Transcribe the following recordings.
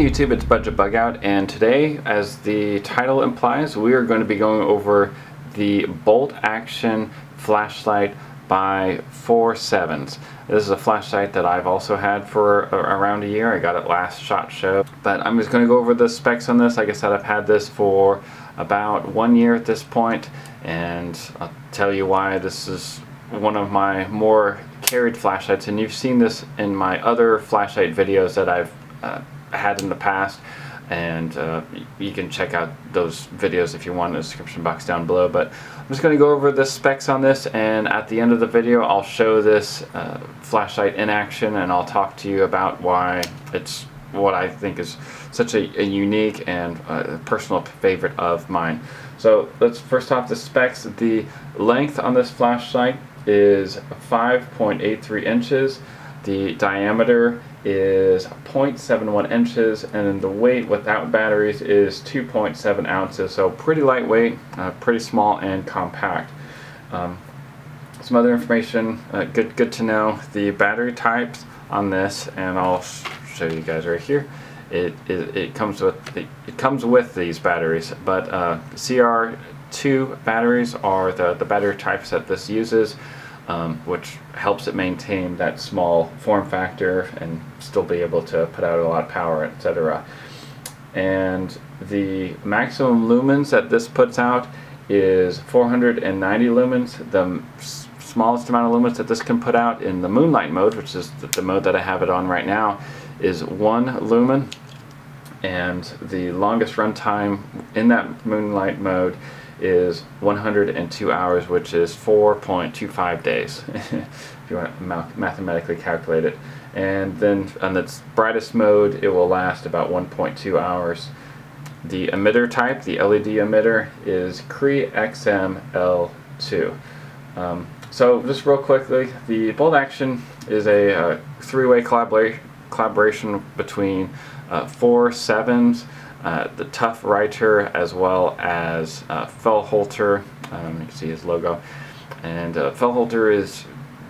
YouTube, it's Budget Bug Out, and today, as the title implies, we are going to be going over the bolt action flashlight by Foursevens. This is a flashlight that I've also had for around a year. I got it last SHOT Show, but I'm just going to go over the specs on this. Like I said, I've had this for about 1 year at this point, and I'll tell you why this is one of my more carried flashlights, and you've seen this in my other flashlight videos that I've had in the past, and you can check out those videos if you want in the description box down below. But I'm just going to go over the specs on this, and at the end of the video I'll show this flashlight in action, and I'll talk to you about why it's what I think is such a unique and personal favorite of mine. So let's first off the specs. The length on this flashlight is 5.83 inches. The diameter is 0.71 inches, and then the weight without batteries is 2.7 ounces, so pretty lightweight, pretty small and compact. Some other information, good to know. The battery types on this, and I'll show you guys right here. It comes with these batteries, but CR2 batteries are the battery types that this uses, which helps it maintain that small form factor and still be able to put out a lot of power, etc. And the maximum lumens that this puts out is 490 lumens. The smallest amount of lumens that this can put out in the Moonlight mode, which is the mode that I have it on right now, is 1 lumen, and the longest runtime in that Moonlight mode is 102 hours, which is 4.25 days if you want to mathematically calculate it. And then on its brightest mode it will last about 1.2 hours. The emitter type, the LED emitter, is CREE XM-L2. So just real quickly, the bolt action is a three-way collaboration between Foursevens, the Tough Writer, as well as Fellholter. You can see his logo. And Fellholter is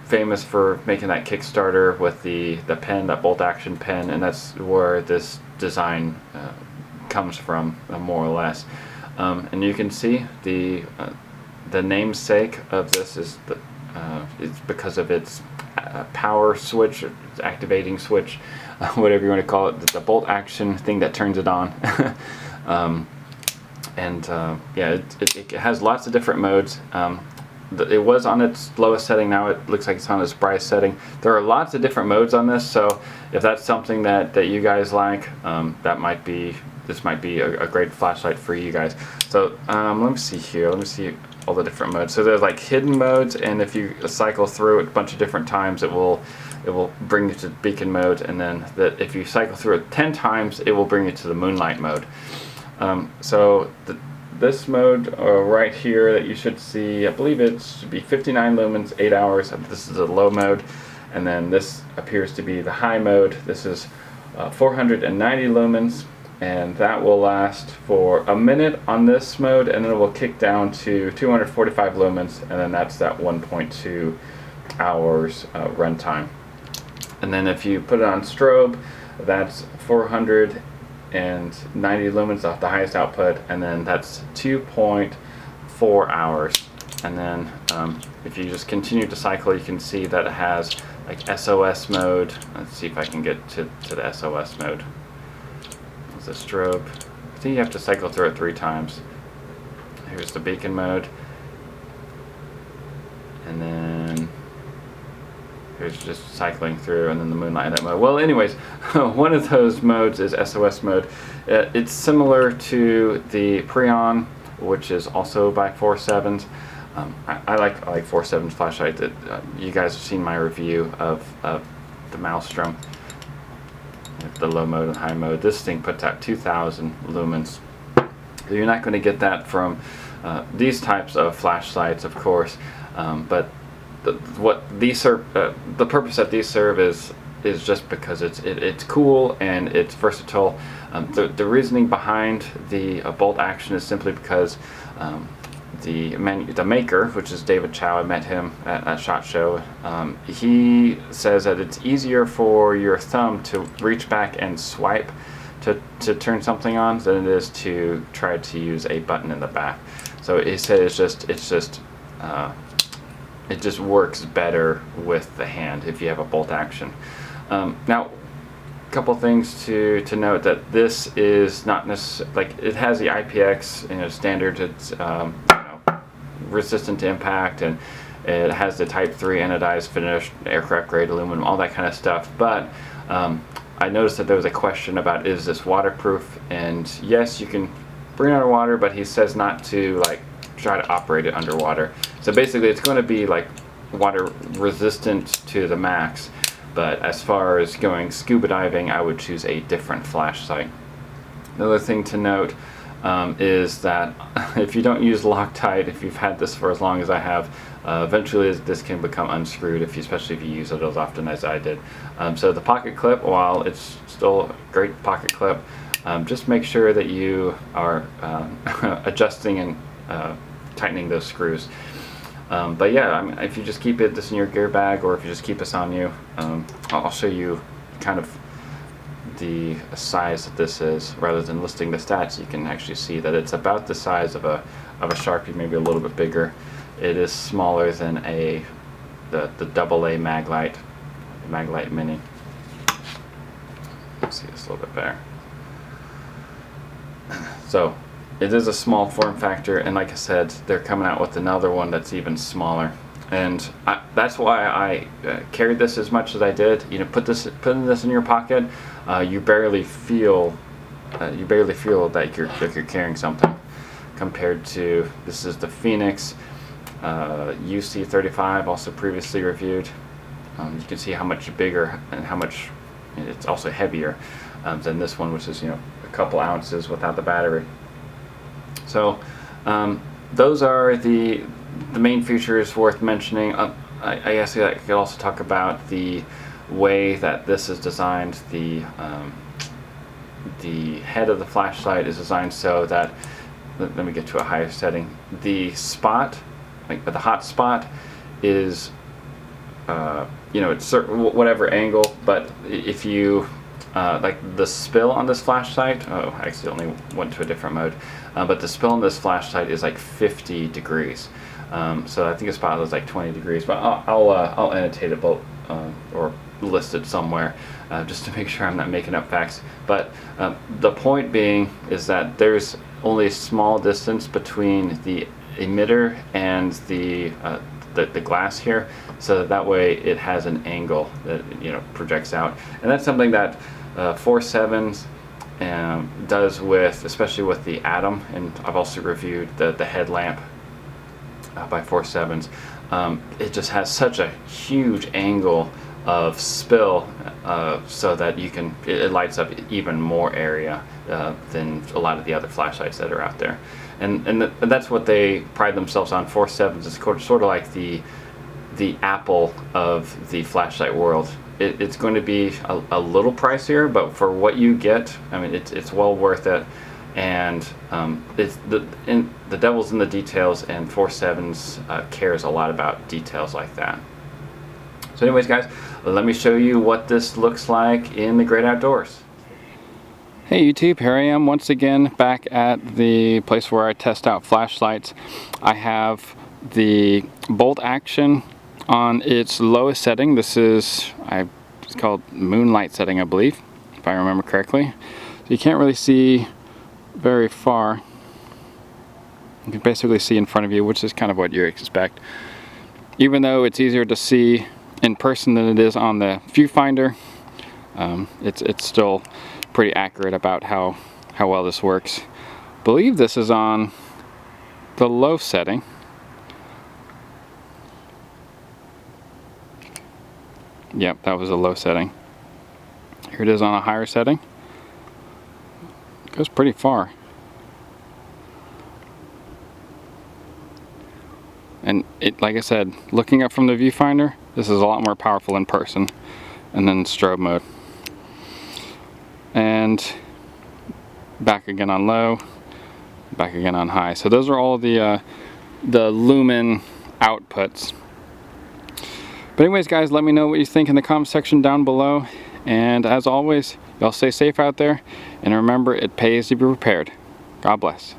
famous for making that Kickstarter with the pen, that bolt action pen, and that's where this design comes from, more or less. And you can see the namesake of this is it's because of its power switch, or its activating switch, whatever you want to call it, the bolt action thing that turns it on. Yeah, it has lots of different modes. It was on its lowest setting, now it looks like it's on its brightest setting. There are lots of different modes on this, so if that's something that you guys like, this might be a great flashlight for you guys. So let me see here, let me see all the different modes. So there's like hidden modes, and if you cycle through it a bunch of different times, it will bring you to beacon mode, and then if you cycle through it 10 times, it will bring you to the Moonlight mode. So this mode right here that you should see, I believe it should be 59 lumens, 8 hours. This is a low mode, and then this appears to be the high mode. This is 490 lumens, and that will last for a minute on this mode, and then it will kick down to 245 lumens, and then that's that 1.2 hours runtime. And then if you put it on strobe, that's 490 lumens off the highest output, and then that's 2.4 hours. And then if you just continue to cycle, you can see that it has like SOS mode. Let's see if I can get to the SOS mode. There's the strobe. I think you have to cycle through it 3 times. Here's the beacon mode, and then here's just cycling through, and then the Moonlight mode. Well, anyways, one of those modes is SOS mode. It's similar to the Preon, which is also by Foursevens. I like Foursevens flashlight. That you guys have seen my review of the Maelstrom, the low mode and high mode. This thing puts out 2,000 lumens. So you're not going to get that from these types of flashlights, of course, but the purpose that these serve is just because it's cool and it's versatile. The reasoning behind the bolt action is simply because the maker, which is David Chow, I met him at SHOT Show, he says that it's easier for your thumb to reach back and swipe to turn something on than it is to try to use a button in the back. So he said it just works better with the hand if you have a bolt action. Now, a couple things to note, that this is not necessarily, like, it has the IPX, standard. It's resistant to impact, and it has the Type 3 anodized finish, aircraft grade aluminum, all that kind of stuff. But I noticed that there was a question about, is this waterproof? And yes, you can bring it underwater, but he says not to like try to operate it underwater. So basically it's going to be like water resistant to the max, but as far as going scuba diving, I would choose a different flashlight. Another thing to note is that if you don't use Loctite, if you've had this for as long as I have, eventually this can become unscrewed, especially if you use it as often as I did. So the pocket clip, while it's still a great pocket clip, just make sure that you are adjusting and tightening those screws. But yeah, I mean, if you just keep this in your gear bag, or if you just keep this on you, I'll show you kind of the size that this is. Rather than listing the stats, you can actually see that it's about the size of a Sharpie, maybe a little bit bigger. It is smaller than the AA Maglite Mini. Let's see this a little bit better. So it is a small form factor, and like I said, they're coming out with another one that's even smaller. And that's why I carried this as much as I did. Putting this in your pocket, you barely feel that you're carrying something. Compared to, this is the Phoenix UC35, also previously reviewed. You can see how much bigger and how much it's also heavier than this one, which is a couple ounces without the battery. So those are the main features worth mentioning. I guess I could also talk about the way that this is designed. The head of the flashlight is designed so that, let me get to a higher setting. The spot, like the hot spot, is it's certain whatever angle. But if you like the spill on this flashlight, I accidentally went to a different mode. But the spill on this flashlight is like 50 degrees. So I think the spot was like 20 degrees. But I'll annotate it both or list it somewhere just to make sure I'm not making up facts. But the point being is that there's only a small distance between the emitter and the glass here, so that way it has an angle that projects out. And that's something that Foursevens does with, especially with the Atom, and I've also reviewed the headlamp by Foursevens. It just has such a huge angle of spill, so that it lights up even more area than a lot of the other flashlights that are out there. And that's what they pride themselves on. Foursevens is sort of like the Apple of the flashlight world. It's going to be a little pricier, but for what you get, I mean, it's well worth it. And the devil's in the details, and Foursevens cares a lot about details like that. So anyways, guys, let me show you what this looks like in the great outdoors. Hey YouTube, here I am once again back at the place where I test out flashlights. I have the bolt action on its lowest setting. This is, it's called Moonlight setting, I believe, if I remember correctly. So you can't really see very far. You can basically see in front of you, which is kind of what you expect. Even though it's easier to see in person than it is on the viewfinder, it's still pretty accurate about how well this works. I believe this is on the low setting. Yep, that was a low setting. Here it is on a higher setting. It goes pretty far. And like I said, looking up from the viewfinder, this is a lot more powerful in person. And then strobe mode. And back again on low, back again on high. So those are all the lumen outputs. But anyways, guys, let me know what you think in the comment section down below. And as always, Y'all stay safe out there, and remember, it pays to be prepared. God bless.